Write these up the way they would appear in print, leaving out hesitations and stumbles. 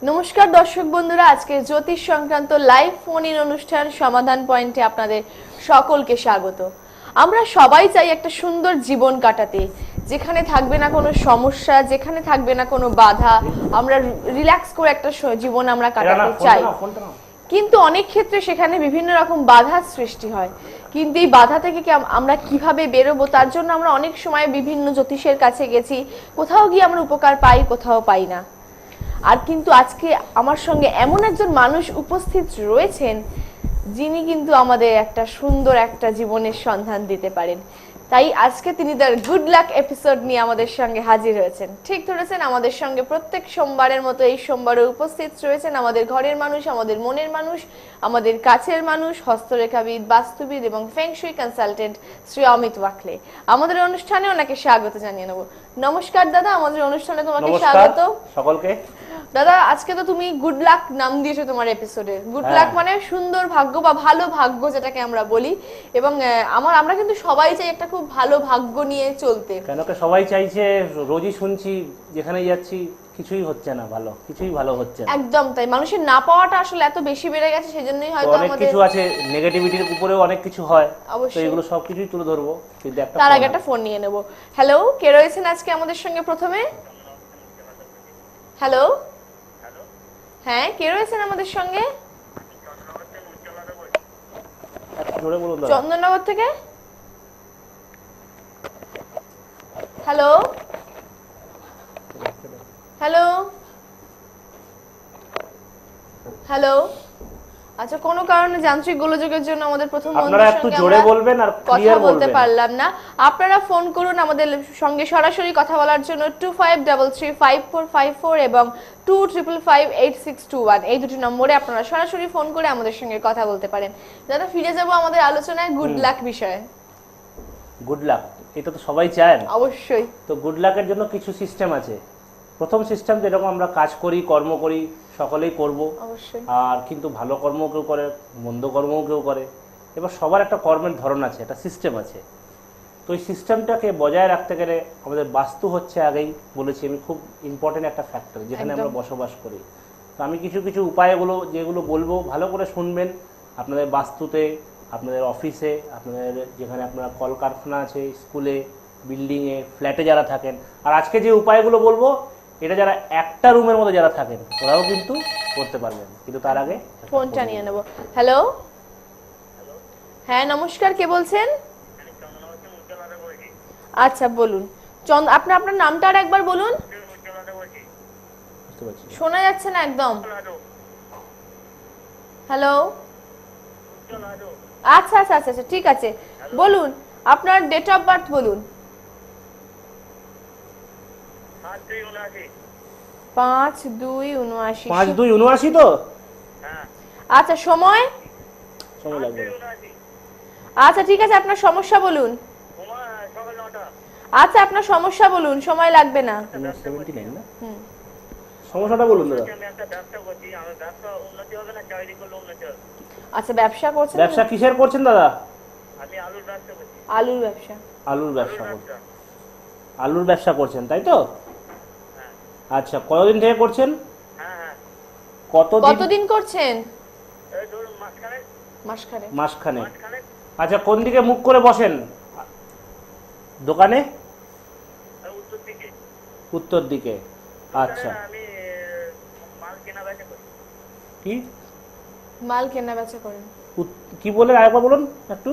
নমস্কার দর্শক বন্ধুরা, আজকে জ্যোতিষ সংক্রান্ত লাইভ ফোন ইন অনুষ্ঠান সমাধান পয়েন্টে আপনাদের সকলকে স্বাগত। আমরা সবাই চাই একটা সুন্দর জীবন কাটাতে, যেখানে থাকবে না কোনো সমস্যা, যেখানে থাকবে না কোনো বাধা। আমরা রিল্যাক্স করে একটা জীবন আমরা কাটাতে চাই, কিন্তু অনেক ক্ষেত্রে সেখানে বিভিন্ন রকম বাধার সৃষ্টি হয়। কিন্তু এই বাধা থেকে আমরা কিভাবে বেরোবো, তার জন্য আমরা অনেক সময় বিভিন্ন জ্যোতিষের কাছে গেছি, কোথাও গিয়ে আমরা উপকার পাই, কোথাও পাই না। আর কিন্তু আজকে আমার সঙ্গে এমন একজন মানুষ উপস্থিত রয়েছেন, যিনি কিন্তু আমাদের একটা সুন্দর একটা জীবনের সন্ধান দিতে পারেন। তাই আজকে তিনি তার গুড লাক এপিসোড নিয়ে আমাদের সঙ্গে হাজির হয়েছেন। ঠিক ধরেছেন, আমাদের সঙ্গে প্রত্যেক সোমবারের মতো এই সোমবারে উপস্থিত রয়েছেন আমাদের ঘরের মানুষ, আমাদের মনের মানুষ, আমাদের কাছের মানুষ, হস্তরেখাবিদ, বাস্তুবিদ এবং ফেংশুই কনসালটেন্ট শ্রী অমিত ওয়াকলে। আমাদের অনুষ্ঠানে ওনাকে স্বাগত জানিয়ে নেব। নমস্কার দাদা, আমাদের অনুষ্ঠানে তোমাকে স্বাগত। সকলকে দাদা, আজকে তো তুমি গুড লাক নাম দিয়েছো তোমার এপিসোডে। গুড লাক মানে সুন্দর ভাগ্য বা ভালো ভাগ্য, যেটাকে আমরা বলি। এবং আমরা কিন্তু সবাই চাই একটা খুব ভালো ভাগ্য নিয়ে চলতে। কেন সবাই চাইছে, রোজই শুনছি যেখানে যাচ্ছি কিছুই হচ্ছে না, কিছুই ভালো হচ্ছে না। একদম তাই, মানুষের না পাওয়াটা আসলে এত বেশি বেড়ে গেছে, সেজন্যই হয়তো অনেক কিছু আছে, নেগেটিভিটির উপরেও অনেক কিছু হয়, তো এগুলো সব কিছুই তুলে ধরবো। কিন্তু তার আগে একটা ফোন নিয়ে নেব। হ্যালো, কে রয়েছেন আজকে আমাদের সঙ্গে প্রথমে? হ্যালো, হ্যাঁ, কে রয়েছেন আমাদের সঙ্গে? চন্দননগর থেকে। Hello hello hello. আচ্ছা, কোনো কারণে যান্ত্রিক গোলযোগের জন্য আমাদের প্রথম আপনারা একটু জোরে বলবেন আর ক্লিয়ার বলবেন। বলতে পারলাম না। আপনারা ফোন করুন আমাদের সঙ্গে সরাসরি কথা বলার জন্য 25335454 এবং 25558621 এই দুটি নম্বরে আপনারা সরাসরি ফোন করে আমাদের সঙ্গে কথা বলতে পারেন। দাদা, ফিরে যাব আমাদের আলোচনায় গুড লাক বিষয়ে। গুড লাক এটা তো সবাই চায়। অবশ্যই। তো গুড লাকের জন্য কিছু সিস্টেম আছে। প্রথম সিস্টেম, যেরকম আমরা কাজ করি, কর্ম করি, সকলেই করব। আর কিন্তু ভালো কর্ম কেউ করে, মন্দ কর্মও কেউ করে। এবার সবার একটা কর্মের ধরন আছে, একটা সিস্টেম আছে। তো এই সিস্টেমটাকে বজায় রাখতে গেলে আমাদের বাস্তু হচ্ছে, আগেই বলেছি আমি, খুব ইম্পর্টেন্ট একটা ফ্যাক্টর যেখানে আমরা বসবাস করি। তো আমি কিছু কিছু উপায়গুলো যেগুলো বলবো, ভালো করে শুনবেন। আপনাদের বাস্তুতে, আপনাদের অফিসে, আপনাদের যেখানে আপনার কলকারখানা আছে, স্কুলে, বিল্ডিংয়ে, ফ্ল্যাটে যারা থাকেন। আর আজকে যে উপায়গুলো বলবো, এটা যারা একটা রুমের মধ্যে যারা থাকেন ওরাও কিন্তু করতে পারবেন। কিন্তু তার আগে ফোনটা নিয়ে নেব। হ্যালো, হ্যাঁ নমস্কার, কে বলছেন? আচ্ছা বলুন। আপনার নামটা আর একবার বলুন, শোনা যাচ্ছে না একদম। হ্যালো, আচ্ছা আচ্ছা আচ্ছা আচ্ছা, ঠিক আছে, বলুন আপনার ডেট অফ বার্থ বলুন। 5/2/79। 5/2/79 তো? আচ্ছা, সময় লাগবে। আচ্ছা ঠিক আছে, আপনার সমস্যা বলুন। আচ্ছা, আপনার সমস্যা বলুন, সময় লাগবে না। সমস্যাটা বলুন দাদা। আচ্ছা, ব্যবসা করছেন? ব্যবসা কিসের করছেন দাদা? আমি আলুর ব্যবসা। আলুর ব্যবসা করছেন? আলুর ব্যবসা করছেন, তাই তো? আচ্ছা, কতদিন থেকে করছেন? কতদিন করছেন? মাসখানেক। আচ্ছা, কোন দিকে মুখ করে বসেন দোকানে? উত্তর দিকে। আচ্ছা, কি মাল কেনা বেচা করেন? কি বলেন আরেকবার বলুন একটু।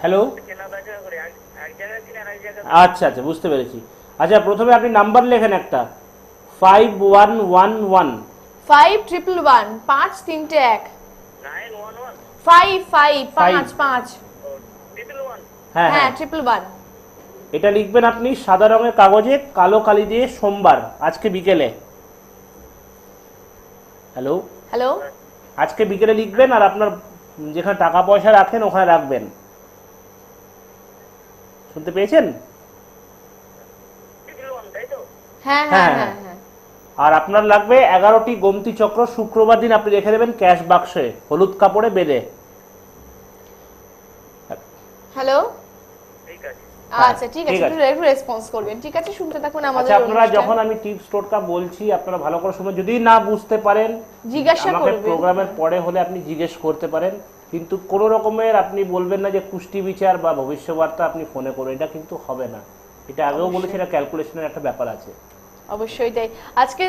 হ্যালো, আচ্ছা আচ্ছা, বুঝতে পেরেছি। আচ্ছা, প্রথমে আপনি নাম্বার লেখেন একটা, 5111 5111 5 3 1 5 5 5 5 হ্যাঁ হ্যাঁ 111। এটা লিখবেন আপনি সাদা রঙের কাগজে কালো কালি দিয়ে, সোমবার আজকে বিকেলে। হ্যালো হ্যালো, আজকে বিকেলে লিখবেন, আর আপনার যেখানে টাকা পয়সা রাখেন ওখানে রাখবেন। শুনতে পেয়েছেন? হ্যাঁ হ্যাঁ হ্যাঁ হ্যাঁ। আর আপনার লাগবে 11টি গোমতী চক্র, শুক্রবার দিন আপনি রেখে দেবেন ক্যাশ বাক্সে, হলুদ কাপড়ে বেঁধে। হ্যালো, আচ্ছা ঠিক আছে, একটু রেসপন্স করবেন, ঠিক আছে, শুনতে থাকুন আমাদের আচ্ছা, আপনারা অনুষ্ঠান। যখন আমি টিপস টোটকা বলছি আপনারা ভালো করে শুনুন, যদি না বুঝতে পারেন জিজ্ঞাসা আমাকে করবেন। প্রোগ্রামের পরে হলে আপনি জিজ্ঞেস করতে পারেন, কিন্তু কোনো রকমের আপনি বলবেন না যে কুষ্টি বিচার বা ভবিষ্যবার্তা আপনি ফোনে করুন, এটা কিন্তু হবে না। এটা আগেও বলেছি, এটা ক্যালকুলেশনের একটা ব্যাপার আছে। অবশ্যই তাই। আজকে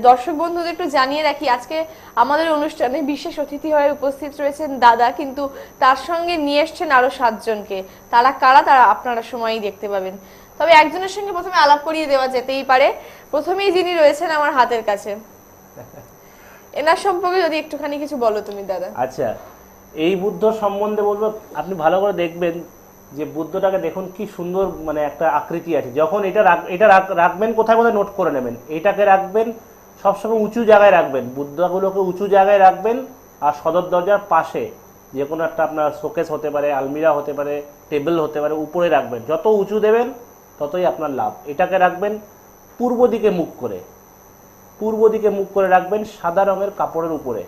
দর্শক বন্ধুদের একটু জানিয়ে রাখি, আজকে আমাদের অনুষ্ঠানে বিশেষ অতিথি হয়ে উপস্থিত রয়েছেন দাদা, কিন্তু তার সঙ্গে নিয়ে এসছেন আরো 7 জনকে। তারা কারা তারা আপনারা সময়ই দেখতে পাবেন। তবে একজনের সঙ্গে প্রথমে আলাপ করিয়ে দেওয়া যেতেই পারে। প্রথমেই যিনি রয়েছেন আমার হাতের কাছে, এনার সম্পর্কে যদি একটুখানি কিছু বলো তুমি দাদা। আচ্ছা, এই বুদ্ধ সম্বন্ধে বলবো, আপনি ভালো করে দেখবেন যে বুদ্ধটাকে দেখুন কি সুন্দর, মানে একটা আকৃতি আছে। যখন এটা রাখবেন কোথায় কোথায় নোট করে নেবেন, এটাকে রাখবেন সবসময় উঁচু জায়গায় রাখবেন, বুদ্ধগুলোকে উঁচু জায়গায় রাখবেন। আর সদর দরজার পাশে যে কোনো একটা আপনার শোকেস হতে পারে, আলমিরা হতে পারে, টেবিল হতে পারে, উপরে রাখবেন। যত উঁচু দেবেন ততই আপনার লাভ। এটাকে রাখবেন পূর্ব দিকে মুখ করে, পূর্ব দিকে মুখ করে রাখবেন সাদা রঙের কাপড়ের উপরে,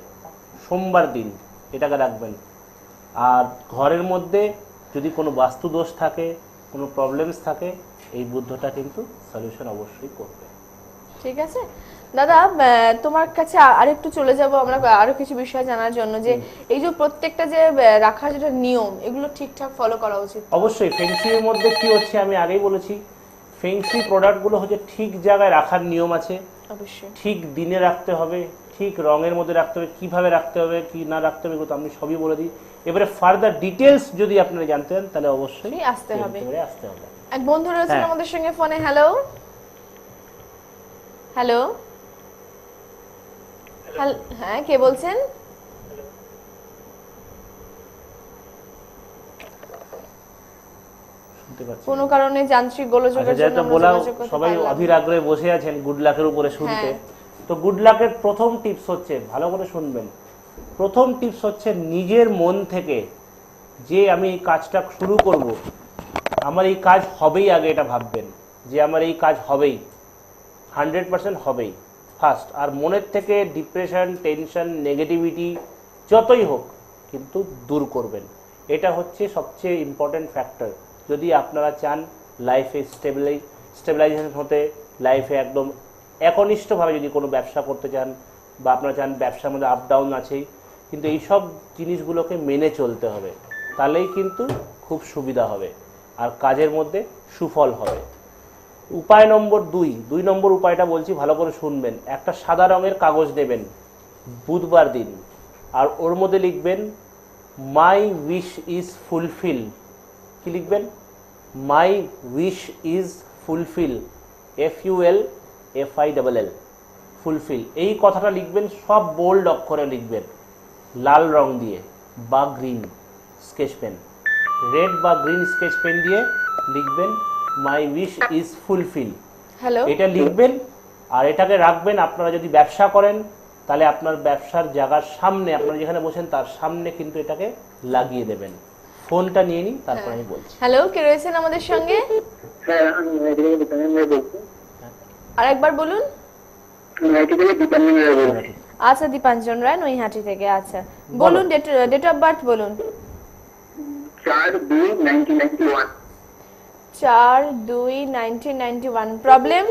সোমবার দিন এটাকে রাখবেন। আর ঘরের মধ্যে যদি কোনো বাস্তু দোষ থাকে, কোনো প্রবলেমস থাকে, এই বুদ্ধটা কিন্তু সলিউশন অবশ্যই করবে। ঠিক আছে দাদা, তোমার কাছে আরেকটু চলে যাব আমরা আরো কিছু বিষয় জানার জন্য, যে এই যে প্রত্যেকটা যে রাখার যেটা নিয়ম, এগুলো ঠিকঠাক ফলো করা উচিত। অবশ্যই ফেংশির মধ্যে কি হচ্ছে আমি আগেই বলেছি, ফেংশি প্রোডাক্টগুলো হচ্ছে ঠিক জায়গায় রাখার নিয়ম আছে। অবশ্যই ঠিক দিনে রাখতে হবে, ঠিক রঙের মধ্যে রাখতে হবে, কিভাবে রাখতে হবে কি না রাখতে হবে, এগুলো আমি সবই বলে দিই। এবারে ফার্দার ডিটেলস যদি আপনারা জানতে চান তাহলে অবশ্যই আসতে হবে। আসতে হবে। এক বন্ধু রয়েছেন আমাদের সঙ্গে ফোনে। হ্যালো হ্যালো, হ্যাঁ কে বলছেন? কোনো কারণে যান্ত্রিক গোলযোগের জন্য আমরা যোগাযোগ করতে সবাই পারলাম না। অধীর আগ্রহে বসে আছেন গুড লাকের উপরে শুনতে। তো গুড লাকের প্রথম টিপস হচ্ছে, ভালো করে শুনবেন, প্রথম টিপস হচ্ছে নিজের মন থেকে যে আমি এই কাজটা শুরু করব, আমার এই কাজ হবেই, আগে এটা ভাববেন যে আমার এই কাজ হবেই, 100% হবেই ফার্স্ট। আর মনের থেকে ডিপ্রেশন, টেনশন, নেগেটিভিটি যতই হোক কিন্তু দূর করবেন। এটা হচ্ছে সবচেয়ে ইম্পর্টেন্ট ফ্যাক্টর। যদি আপনারা চান লাইফে স্টেবিলাইজেশন হতে, লাইফে একদম একনিষ্ঠভাবে যদি কোনো ব্যবসা করতে চান, বা আপনারা চান, ব্যবসার মধ্যে আপ ডাউন আছেই, কিন্তু এই সব জিনিসগুলোকে মেনে চলতে হবে, তাহলেই কিন্তু খুব সুবিধা হবে আর কাজের মধ্যে সুফল হবে। উপায় নম্বর 2 নম্বর উপায়টা বলছি, ভালো করে শুনবেন। একটা সাদা রঙের কাগজ নেবেন বুধবার দিন, আর ওর মধ্যে লিখবেন মাই উইশ ইজ ফুলফিল। কি লিখবেন? My wish is fulfil, FULFILL, fulfil. এই কথাটা লিখবেন, সব বোল্ড অক্ষরে লিখবেন, লাল রং দিয়ে বা গ্রিন স্কেচ পেন, রেড বা গ্রিন স্কেচ পেন দিয়ে লিখবেন my wish is fulfil. Hello, এটা লিখবেন আর এটাকে রাখবেন। আপনারা যদি ব্যবসা করেন তাহলে আপনার ব্যবসার জায়গার সামনে, আপনারা যেখানে বসেন তার সামনে কিন্তু এটাকে লাগিয়ে দেবেন। ফোনটা নিয়ে নিন, তারপর আমি বলছি। হ্যালো, কে রয়েছেন আমাদের সঙ্গে? হ্যাঁ, আমি বলছি। আরেকবার বলুন। দীপাঞ্জন। আচ্ছা, দীপাঞ্জন রায়, নৈহাটি থেকে। আচ্ছা বলুন, ডেট অফ বার্থ বলুন। 4/2/1991। 4/2/1991।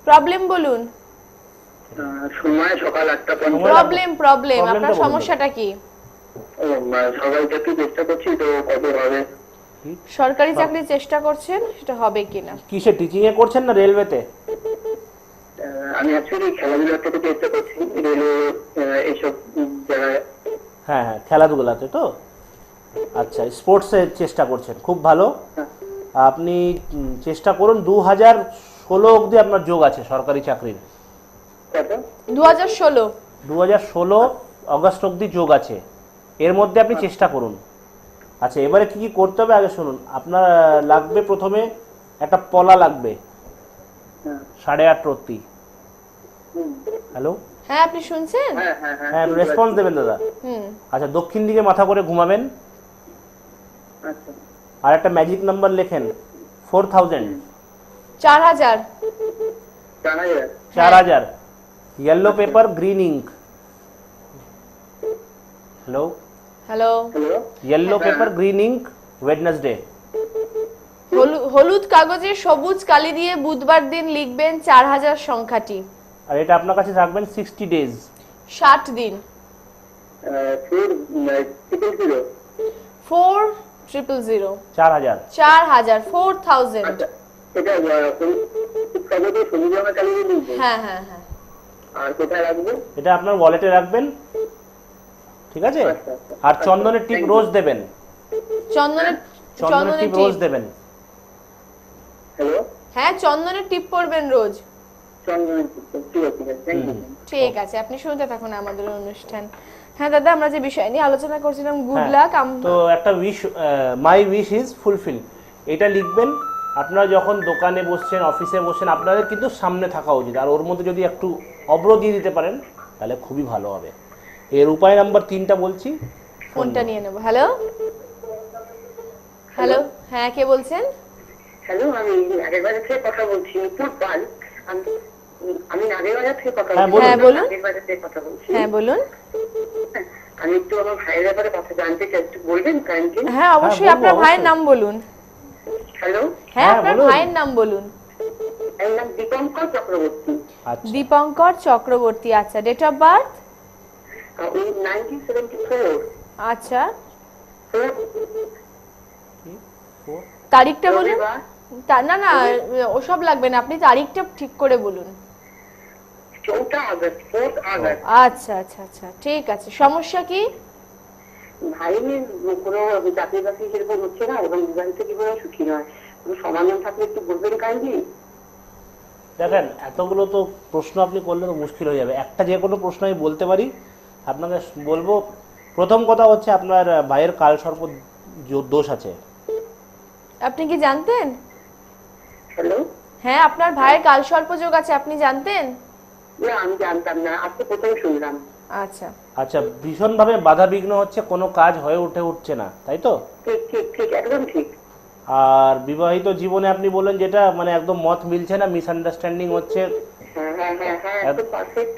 প্রবলেম বলুন। সময় সকাল 8টা। প্রবলেম আপনার সমস্যাটা কি? সবাই চাকরি চেষ্টা করছি, তো কত হবে? সরকারি চাকরির চেষ্টা করছেন, সেটা হবে কিনা? কিসে টিচিং এ করছেন না রেলওয়েতে? আমি অ্যাকচুয়ালি খেলাধুলার থেকে চেষ্টা করছি, রেলওয়ে এইসব জায়গায়। হ্যাঁ, খেলাধুলাতে তো। আচ্ছা, স্পোর্টসে চেষ্টা করছেন, খুব ভালো। আপনি চেষ্টা করুন, 2016 অবধি আপনার যোগ আছে সরকারি চাকরির। 2016 অগস্ট অবধি যোগ আছে, এর মধ্যে আপনি চেষ্টা করুন। আচ্ছা, এবারে কি কি করতে হবে আগে শুনুন। আপনার লাগবে, প্রথমে একটা পলা লাগবে 8.5 রত্তি। হ্যালো, হ্যাঁ আপনি শুনছেন? হ্যাঁ, রেসপন্স দেবেন দাদা। আচ্ছা, দক্ষিণ দিকে মাথা করে ঘুমাবেন। আর একটা ম্যাজিক নাম্বার লেখেন 4000। 4000 yellow paper, green ink. Hello, hello, yellow paper, green ink Wednesday. হলুদ কাগজে সবুজ কালি দিয়ে বুধবার দিন লিখবেন 4000 সংখ্যাটি। আর এটা আপনার কাছে রাখবেন 60 ডেজ। 60 দিন। 4000 4000 4000 4000 আচ্ছা, এটা কাগজে সবুজ রঙের কালি দিয়ে লিখবো। হ্যাঁ হ্যাঁ হ্যাঁ। আর কোথায় রাখবো? এটা আপনার ওয়ালেটে রাখবেন, ঠিক আছে? আচ্ছা, আচ্ছা। আর চন্দনের টিপ রোজ দেবেন, চন্দনের চন্দনের টিপ রোজ দেবেন। হ্যালো, হ্যাঁ চন্দনের টিপ পরবেন রোজ। চন্দনের টিপ, ঠিক আছে, থ্যাংক ইউ। ঠিক আছে, আপনি শুনতে থাকুন আমাদের অনুষ্ঠান। হ্যাঁ দাদা, আমরা যে বিষয় নিয়ে আলোচনা করছিলাম গুড হ্যাঁ, লাক। তো একটা wish, my wish is fulfil, এটা লিখবেন। আপনারা যখন দোকানে বসছেন, অফিসে বসছেন, আপনাদের কিন্তু সামনে থাকা উচিত। আর ওর মধ্যে যদি একটু অব্র দিয়ে দিতে পারেন তাহলে খুবই ভালো হবে। এর উপায় নাম্বার 3টা বলছি, ফোনটা নিয়ে নেব। হ্যালো হ্যালো, হ্যাঁ কে বলছেন? হ্যালো, আমি নাগেরবাজার থেকে কথা বলছি, নূপুর পাল। আমি নাগেরবাজার থেকে কথা হ্যাঁ, বলছি। হ্যাঁ, বলুন। নাগেরবাজার থেকে কথা বলছি। হ্যাঁ বলুন। আমি একটু আমার ভাইয়ের ব্যাপারে কথা জানতে চাই, একটু বলবেন কাইন্ডলি? হ্যাঁ অবশ্যই, বলবো, আপনার ভাইয়ের অবশ্যই। নাম বলুন। হ্যালো, হ্যাঁ হ্যাঁ, আপনার বলুন। ভাইয়ের নাম বলুন। এর নাম দীপঙ্কর চক্রবর্তী। আচ্ছা দীপঙ্কর চক্রবর্তী। আচ্ছা, ডেট অফ বার্থ? 1974। আচ্ছা, তারিখটা বলুন। রবিবার, না না, ওসব লাগবে না, আপনি তারিখটা ঠিক করে বলুন। 4 আগস্ট, 4 আগস্ট। আচ্ছা আচ্ছা আচ্ছা, ঠিক আছে। সমস্যা কি? ভাইয়ের কোনো চাকরি বাকরি সেরকম হচ্ছে না এবং বিবাহিত জীবনে সুখী নয়। কোনো সমাধান থাকলে একটু বলবেন কাইন্ডলি? দেখেন, এতগুলো তো প্রশ্ন আপনি করলে তো মুশকিল হয়ে যাবে। একটা যে কোনো প্রশ্ন আমি বলতে পারি। আপনাকে বলবো, প্রথম কথা হচ্ছে আপনার ভাইয়ের কালসর্প দোষ আছে। আপনি কি জানতেন? হ্যালো, হ্যাঁ, আপনার ভাইয়ের কালসর্পযোগ আছে, আপনি জানতেন? না আমি জানতাম না, আজকে প্রথমে শুনলাম। আচ্ছা। আচ্ছা, ভীষণভাবে বাধা বিঘ্ন হচ্ছে, কোনো কাজ হয়ে উঠছে না, তাই তো? ঠিক ঠিক ঠিক, একদম ঠিক। আর বিবাহিত জীবনে আপনি বললেন যেটা মানে একদম মত মিলছে না, মিসআন্ডারস্ট্যান্ডিং হচ্ছে, হ্যাঁ হ্যাঁ হ্যাঁ হ্যাঁ, একদম পারফেক্ট।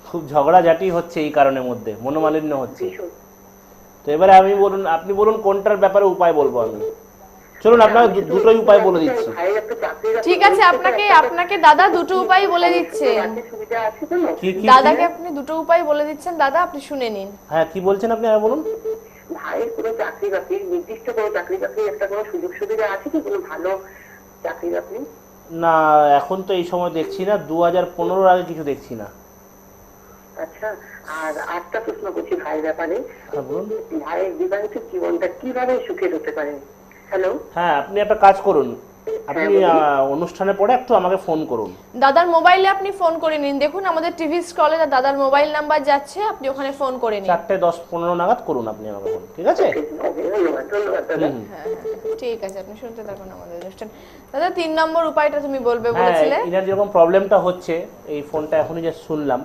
খুব ঝগড়াঝাটি হচ্ছে, এই কারণের মধ্যে মনোমালিন্য হচ্ছে। ভীষণ। তো এবারে আপনি বলুন কোনটার ব্যাপারে উপায় বলবো আমি। চলুন, আপনাকে দুটোই উপায় বলে দিচ্ছি। ভাইয়ের একটা চাকরির ঠিক আছে, আপনাকে দাদা দুটো উপায় বলে দিচ্ছেন। সুবিধা আছে তো? কি কি দাদাকে আপনি দুটো উপায় বলে দিচ্ছেন, দাদা আপনি শুনে নিন। হ্যাঁ, কি বলছেন আপনি আর বলুন। ভাইয়ের কোনো চাকরি বাকরি, নির্দিষ্ট কোনো চাকরি বাকরি একটা কোনো সুযোগ সুবিধা আছে কি, কোনো ভালো চাকরি বাকরি? না, এখন তো এই সময় দেখছি না, 2015 আগে কিছু দেখছি না। আচ্ছা, আর একটা প্রশ্ন করছি ভাইয়ের ব্যাপারে। হ্যাঁ বলুন। ভাইয়ের বিবাহিত জীবনটা কিভাবে সুখের হতে পারে? হ্যালো, হ্যাঁ, আপনি একটা কাজ করুন, আপনি অনুষ্ঠানের পরে একটু আমাকে ফোন করুন। দাদার মোবাইলে আপনি ফোন করে নিন, দেখুন আমাদের টিভি স্ক্রলে দাদার মোবাইল নাম্বার যাচ্ছে, আপনি ওখানে ফোন করে নিন। 4:10-15 নাগাদ করুন আপনি আমাকে ফোন, ঠিক আছে? ধন্যবাদ ধন্যবাদ দাদা। হুম। হ্যাঁ হ্যাঁ, ঠিক আছে, আপনি শুনতে থাকুন আমাদের অনুষ্ঠান। দাদা 3 নম্বর উপায়টা তুমি বলবে হ্যাঁ, বলেছিলে। এনার যেরকম প্রবলেমটা হচ্ছে, এই ফোনটা এখনই যে শুনলাম,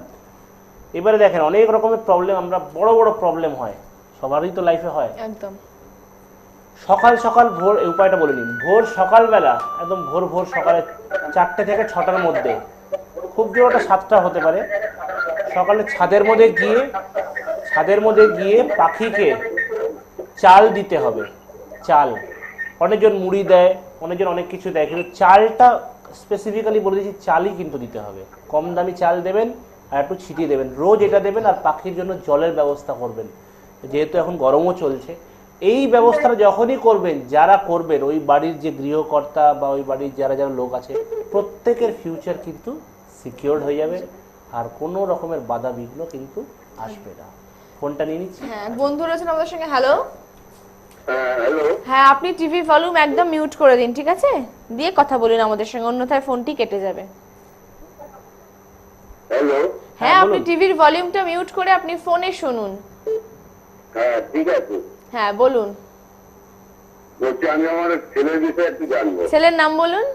এবারে দেখেন অনেক রকমের প্রবলেম, আমরা বড় বড় প্রবলেম হয়, সবারই তো লাইফে হয়। একদম। সকাল সকাল ভোর, এই উপায়টা বলে নিন, ভোর সকালবেলা একদম ভোর সকালে 4টে থেকে 6টার মধ্যে, খুব জোরটা 7টা হতে পারে, সকালে ছাদের মধ্যে গিয়ে পাখিকে চাল দিতে হবে। চাল, অনেকজন মুড়ি দেয়, অনেকজন অনেক কিছু দেয়, কিন্তু চালটা স্পেসিফিক্যালি বলে দিচ্ছি, চালই কিন্তু দিতে হবে। কম দামি চাল দেবেন আর একটু ছিটিয়ে দেবেন, রোজ এটা দেবেন। আর পাখির জন্য জলের ব্যবস্থা করবেন, যেহেতু এখন গরমও চলছে। এই ব্যবস্থাটা যখনই করবেন, যারা করবেন, ওই বাড়ির যে গৃহকর্তা বা ওই বাড়ির যারা যারা লোক আছে, প্রত্যেকের ফিউচার কিন্তু সিকিউরড হয়ে যাবে, আর কোনো রকমের বাধা বিঘ্ন কিন্তু আসবে না। ফোনটা নিয়ে নিচ্ছি। হ্যাঁ, বন্ধু রয়েছেন আমাদের সঙ্গে। হ্যালো, হ্যালো, হ্যাঁ আপনি টিভি ভলিউম একদম মিউট করে দিন, ঠিক আছে? দিয়ে কথা বলুন আমাদের সঙ্গে, অন্যথায় ফোনটি কেটে যাবে। হ্যালো। হ্যাঁ, আপনি বলুন। টিভির ভলিউমটা মিউট করে আপনি ফোনে শুনুন। হ্যাঁ ঠিক আছে, হ্যাঁ বলুন। বলছি আমি আমার ছেলের বিষয়ে একটু জানবো। ছেলের নাম বলুন।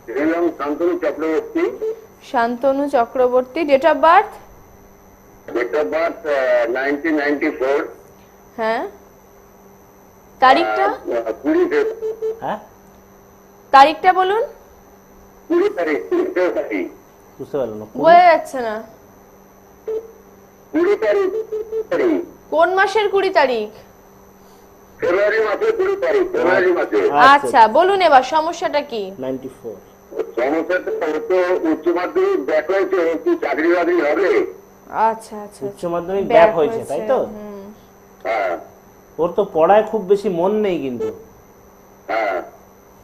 ছেলের নাম Shantanu Chakraborty. Shantanu Chakraborty. Date of birth? Date of birth 1994। হ্যাঁ, তারিখটা? 20 হ্যাঁ, তারিখটা বলুন। 20 তারিখ, 20 তারিখ, বুঝতে পারলাম না। বোঝা যাচ্ছে না। 20 তারিখ। কোন মাসের 20 তারিখ? ফেব্রুয়ারি মাসে 20 তারিখ, ফেব্রুয়ারি মাসে। আচ্ছা বলুন এবার সমস্যাটা কি? 94। সমস্যাটা তো উচ্চ মাধ্যমিক ব্যাক হয়েছে, কি চাকরি বাকরি হবে? আচ্ছা আচ্ছা উচ্চ মাধ্যমিক ব্যাক হয়েছে তাই তো? হ্যাঁ ওর তো পড়ায় খুব বেশি মন নেই, কিন্তু হ্যাঁ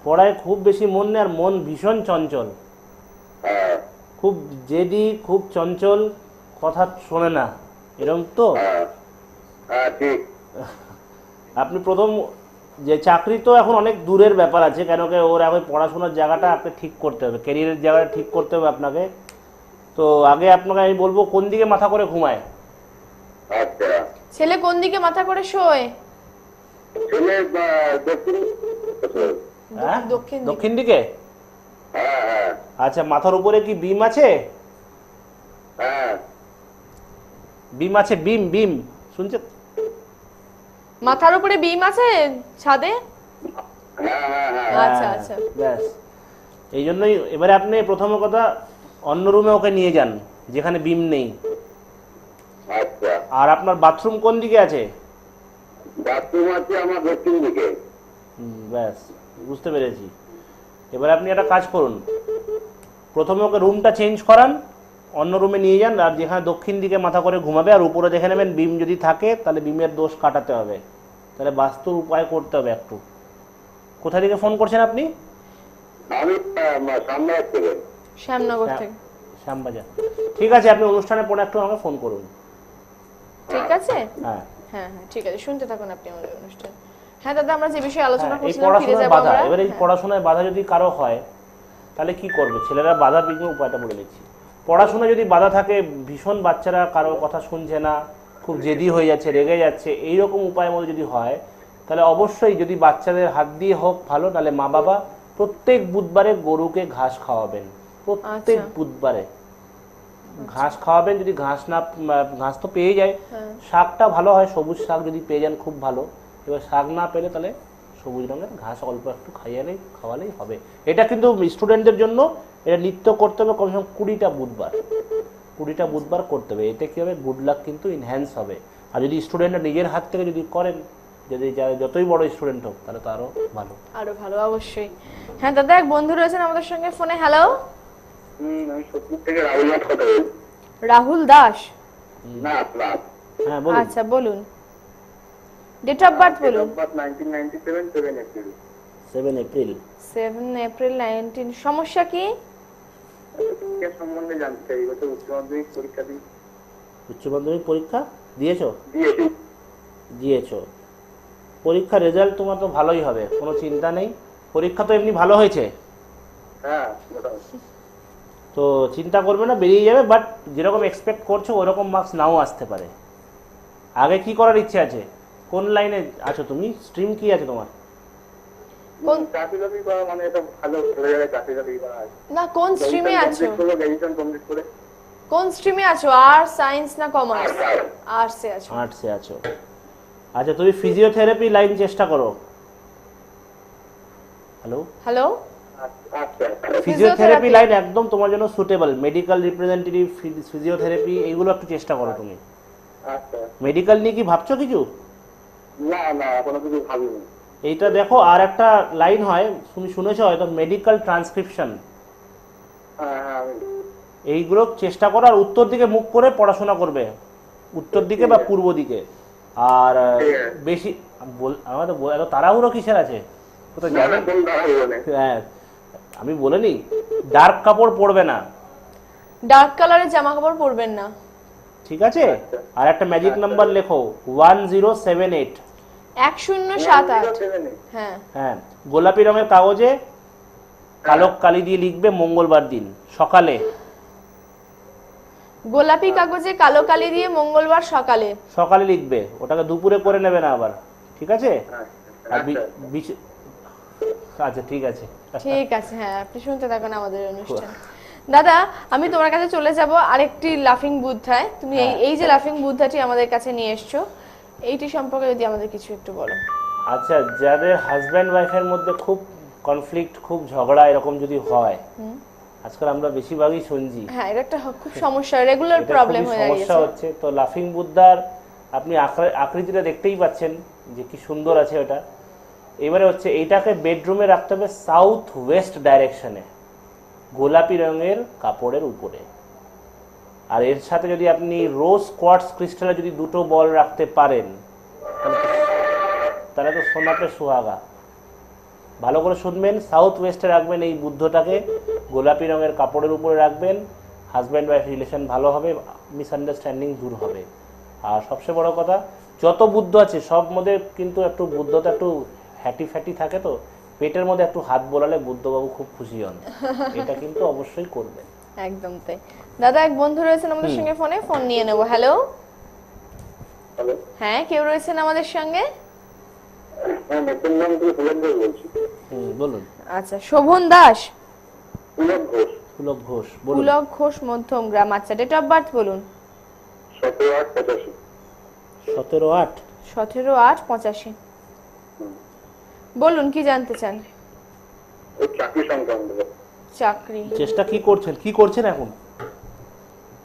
পড়ায় খুব বেশি মন নেই, আর মন ভীষণ চঞ্চল, হ্যাঁ খুব জেদি, খুব চঞ্চল, কথা শোনে না, এরকম তো? হ্যাঁ হ্যাঁ ঠিক। আপনি প্রথম যে চাকরি তো এখন অনেক দূরের ব্যাপার আছে, কেন কি ওর এখন পড়াশোনার জায়গাটা আপনি ঠিক করতে হবে, ক্যারিয়ারের জায়গাটা ঠিক করতে হবে আপনাকে। তো আগে আপনাকে আমি বলবো কোন দিকে মাথা করে ঘুমায়? আচ্ছা, ছেলে কোন দিকে মাথা করে শোয়? ছেলে দক্ষিণ। হ্যাঁ দক্ষিণ দিকে। দক্ষিণ দিকে। হ্যাঁ হ্যাঁ আচ্ছা, মাথার উপরে কি বিম আছে? হ্যাঁ বিম আছে, বিম বিম শুনছেন? মাথার উপরে বিম আছে ছাদে? হ্যাঁ হ্যাঁ হ্যাঁ আচ্ছা আচ্ছা ব্যাস, এই জন্যই এবারে আপনি প্রথম কথা অন্য রুমে ওকে নিয়ে যান যেখানে বিম নেই। আচ্ছা, আর আপনার বাথরুম কোন দিকে আছে? বাথরুম আছে আমার দক্ষিণ দিকে। ব্যাস, বুঝতে পেরেছি। এবার আপনি একটা কাজ করুন, প্রথমে ওকে রুমটা চেঞ্জ করান, অন্য রুমে নিয়ে যান, আর যেখানে দক্ষিণ দিকে মাথা করে ঘুমাবে, আর উপরে দেখে নেবেন বিম যদি থাকে তাহলে বিমের দোষ কাটাতে হবে, তাহলে বাস্তব উপায় করতে হবে একটু। কোথা থেকে ফোন করছেন আপনি? আমি সামনে থেকে। শ্যামনগর থেকে। শ্যামবাজার। ঠিক আছে, আপনি অনুষ্ঠানের পরে একটু আমাকে ফোন করুন। ঠিক আছে, হ্যাঁ হ্যাঁ হ্যাঁ ঠিক আছে, শুনতে থাকুন আপনি আমাদের অনুষ্ঠান। হ্যাঁ দাদা, আমরা যে বিষয়ে আলোচনা এই করছিলাম ফিরে পড়াশোনার যাব বাধা, আমরা। এবার এই পড়াশোনায় বাধা যদি কারো হয় তাহলে কি করবে? ছেলেরা বাধা বিঘ্ন উপায়টা বলে দিচ্ছি। পড়াশোনা যদি বাধা থাকে, ভীষণ বাচ্চারা কারো কথা শুনছে না, খুব জেদি হয়ে যাচ্ছে, রেগে যাচ্ছে, এইরকম উপায়ের মধ্যে যদি হয়, তাহলে অবশ্যই যদি বাচ্চাদের হাত দিয়ে হোক ভালো, তাহলে মা বাবা প্রত্যেক বুধবারে গরুকে ঘাস খাওয়াবেন, প্রত্যেক বুধবারে ঘাস খাওয়াবেন। যদি ঘাস তো পেয়ে যায়, শাকটা ভালো হয়, সবুজ শাক যদি পেয়ে যান খুব ভালো। এবার শাক না পেলে তাহলে সবুজ রঙের ঘাস অল্প একটু খাওয়ালেই হবে। এটা কিন্তু স্টুডেন্টদের জন্য এটা নিত্য করতে হবে, কমসে কম 20টা বুধবার করতে হবে। এতে কি হবে, গুড লাক কিন্তু ইনহ্যান্স হবে। আর যদি স্টুডেন্টরা নিজের হাত থেকে যদি করেন, যদি যতই বড় স্টুডেন্ট হোক, তাহলে তো আরো ভালো অবশ্যই। হ্যাঁ দাদা, এক বন্ধু রয়েছেন আমাদের সঙ্গে ফোনে। হ্যালো, আমি সত্যি থেকে রাহুল নাথ কথা বলছি। রাহুল দাস। না না, হ্যাঁ বলুন। আচ্ছা বলুন, ডেট অফ বার্থ বলুন। 1997 7 এপ্রিল। 7 এপ্রিল। 7 এপ্রিল 19। সমস্যা কি? শিক্ষা সম্বন্ধে জানতে চাই। এবছর উচ্চ মাধ্যমিক পরীক্ষা দিই। উচ্চ মাধ্যমিক পরীক্ষা দিয়েছো? দিয়েছি। পরীক্ষার রেজাল্ট তোমার তো ভালোই হবে, কোনো চিন্তা নেই। পরীক্ষা তো এমনি ভালো হয়েছে, হ্যাঁ মোটামুটি। তো চিন্তা করবে না, বেরিয়ে যাবে। বাট যেরকম এক্সপেক্ট করছো ওরকম মার্কস নাও আসতে পারে। আগে কি করার ইচ্ছে আছে? কোন লাইনে আছো তুমি? স্ট্রিম কি আছে তোমার? চাকরি বাকরি করা মানে এটা ভালো জায়গায় চাকরি বাকরি করা আছে। না, কোন স্ট্রিমে আছো? গ্র্যাজুয়েশন কমপ্লিট করে। কোন স্ট্রিমে আছো? আর্টস, সায়েন্স না কমার্স? আর্টসে আছো। আর্টসে আছো। আচ্ছা, তুমি ফিজিওথেরাপি লাইন চেষ্টা করো। হ্যালো, হ্যালো, আচ্ছা ফিজিওথেরাপি লাইন একদম তোমার জন্য সুটেবল। মেডিকেল রিপ্রেজেন্টেটিভ, ফিজিওথেরাপি, এইগুলো একটু চেষ্টা করো তুমি। আচ্ছা। মেডিকেল নিয়ে কি ভাবছো কিছু? না না, এখনো কিছু ভাবিনি। এইটা দেখো, আর একটা লাইন হয়, তুমি শুনেছো হয়তো, মেডিকেল ট্রান্সক্রিপশন। হ্যাঁ হ্যাঁ এইগুলো চেষ্টা করো, আর উত্তর দিকে মুখ করে পড়াশোনা করবে, উত্তর দিকে বা পূর্ব দিকে। আর বেশি আমাদের এত তাড়াহুড়ো কিসের আছে? কোথাও যাবেন? হ্যাঁ, আমি বলিনি, ডার্ক কাপড় পরবে না, ডার্ক কালারের জামা কাপড় পরবেন না, ঠিক আছে? আর একটা ম্যাজিক নাম্বার লেখো, 1078। 1078। হ্যাঁ হ্যাঁ, গোলাপি রঙের কাগজে কালো কালি দিয়ে লিখবে মঙ্গলবার দিন সকালে। গোলাপি কাগজে কালো কালি দিয়ে মঙ্গলবার সকালে লিখবে, ওটাকে দুপুরে করে নেবে না আবার, ঠিক আছে? আর আচ্ছা ঠিক আছে, ঠিক আছে। হ্যাঁ, আপনি শুনতে থাকুন আমাদের অনুষ্ঠান। দাদা, আমি তোমার কাছে চলে যাব আরেকটি লাফিং বুদ্ধায়। তুমি এই যে লাফিং বুদ্ধাটি আমাদের কাছে নিয়ে এসছো, এইটি সম্পর্কে যদি আমাদের কিছু একটু বলো। আচ্ছা, যাদের হাজব্যান্ড ওয়াইফের মধ্যে খুব কনফ্লিক্ট, খুব ঝগড়া এরকম যদি হয়, আজকাল আমরা বেশিরভাগই শুনছি, হ্যাঁ এটা একটা খুব সমস্যা, রেগুলার প্রবলেম হয়ে সমস্যা হচ্ছে। তো লাফিং বুদ্ধার আপনি আকৃতিটা দেখতেই পাচ্ছেন, যে কি সুন্দর আছে ওটা। এবারে হচ্ছে এইটাকে বেডরুমে রাখতে হবে সাউথ ওয়েস্ট ডাইরেকশনে, গোলাপি রঙের কাপড়ের উপরে। আর এর সাথে যদি আপনি রোজ কোয়ার্টজ ক্রিস্টালে যদি দুটো বল রাখতে পারেন তাহলে তো সোনাতে সোহাগা। ভালো করে শুনবেন, সাউথ ওয়েস্টে রাখবেন এই বুদ্ধটাকে, গোলাপি রঙের কাপড়ের উপরে রাখবেন, হাজব্যান্ড ওয়াইফ রিলেশন ভালো হবে, মিসআন্ডারস্ট্যান্ডিং দূর হবে। আর সবচেয়ে বড় কথা, যত বুদ্ধ আছে সব মধ্যে কিন্তু একটু বুদ্ধটা একটু হ্যাটি ফ্যাটি থাকে, তো পেটের মধ্যে একটু হাত বোলালে বুদ্ধবাবু খুব খুশি হন। এটা কিন্তু অবশ্যই করবেন। একদম তাই। দাদা, এক বন্ধু রয়েছেন আমাদের সঙ্গে ফোনে, ফোন নিয়ে নেব। হ্যালো, হ্যালো, হ্যাঁ, কেউ রয়েছেন আমাদের সঙ্গে? হ্যাঁ, নতুন নাম থেকে পুলক ঘোষ বলছি। বলুন। আচ্ছা, শোভন দাস। পুলক ঘোষ। পুলক ঘোষ, বলুন। পুলক ঘোষ, মধ্যম গ্রাম। আচ্ছা, ডেট অফ বার্থ বলুন। 17/8/85। 17/8। 17/8/85। বলুন, কি জানতে চান? ওই চাকরি সংক্রান্ত। চাকরি। চেষ্টা কি করছেন এখন?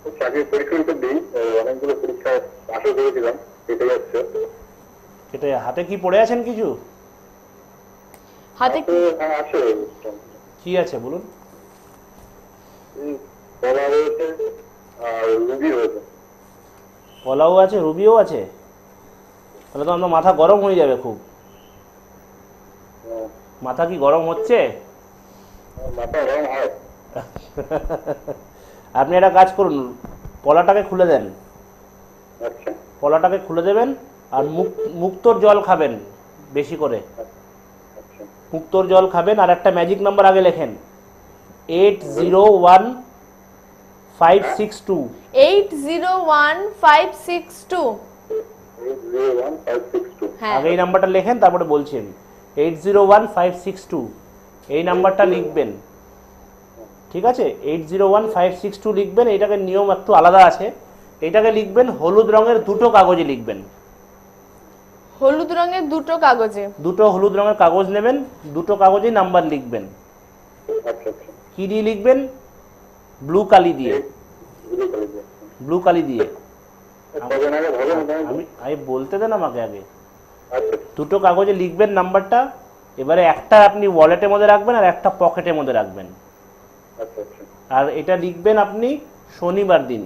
ওই চাকরির পরীক্ষা তো দিই, অনেকগুলো পরীক্ষায় পাশও করেছিলাম, কেটে যাচ্ছে। এটা হাতে কি পড়ে আছেন কিছু? হাতে তো হ্যাঁ আছে, কি আছে বলুন। বলা রয়েছে আর রুগী রয়েছে। কলাও আছে, রুবিও আছে, তাহলে তো আপনার মাথা গরম হয়ে যাবে খুব। মাথা কি গরম হচ্ছে? মাথা রং হয়। আপনি একটা কাজ করুন, কলাটাকে খুলে দেন, আচ্ছা কলাটাকে খুলে দেবেন, আর মুক্তোর জল খাবেন বেশি করে। আচ্ছা মুক্তোর জল খাবেন, আর একটা ম্যাজিক নাম্বার আগে লেখেন, 801562। 801562। 801-562। হ্যাঁ, আগে এই নাম্বারটা লেখেন, তারপরে বলছি আমি। 801562 এই নাম্বারটা লিখবেন, ঠিক আছে? 801562 লিখবেন। এইটাকে নিয়ম একটু আলাদা আছে, এইটাকে লিখবেন হলুদ রঙের দুটো কাগজে লিখবেন। হলুদ রঙের দুটো কাগজে। দুটো হলুদ রঙের কাগজ নেবেন, দুটো কাগজেই নাম্বার লিখবেন। আচ্ছা আচ্ছা। কি দিয়ে লিখবেন? ব্লু কালি দিয়ে। বুঝতে পারছি। ব্লু কালি দিয়ে। কদিন আগে ভালো মোটামুটি। আমি বলতে দেন আমাকে আগে। আচ্ছা দুটো কাগজে লিখবেন নাম্বারটা। এবারে একটা আপনি ওয়ালেটের মধ্যে রাখবেন, আর একটা পকেটের মধ্যে রাখবেন। আচ্ছা আচ্ছা। আর এটা লিখবেন আপনি শনিবার দিন।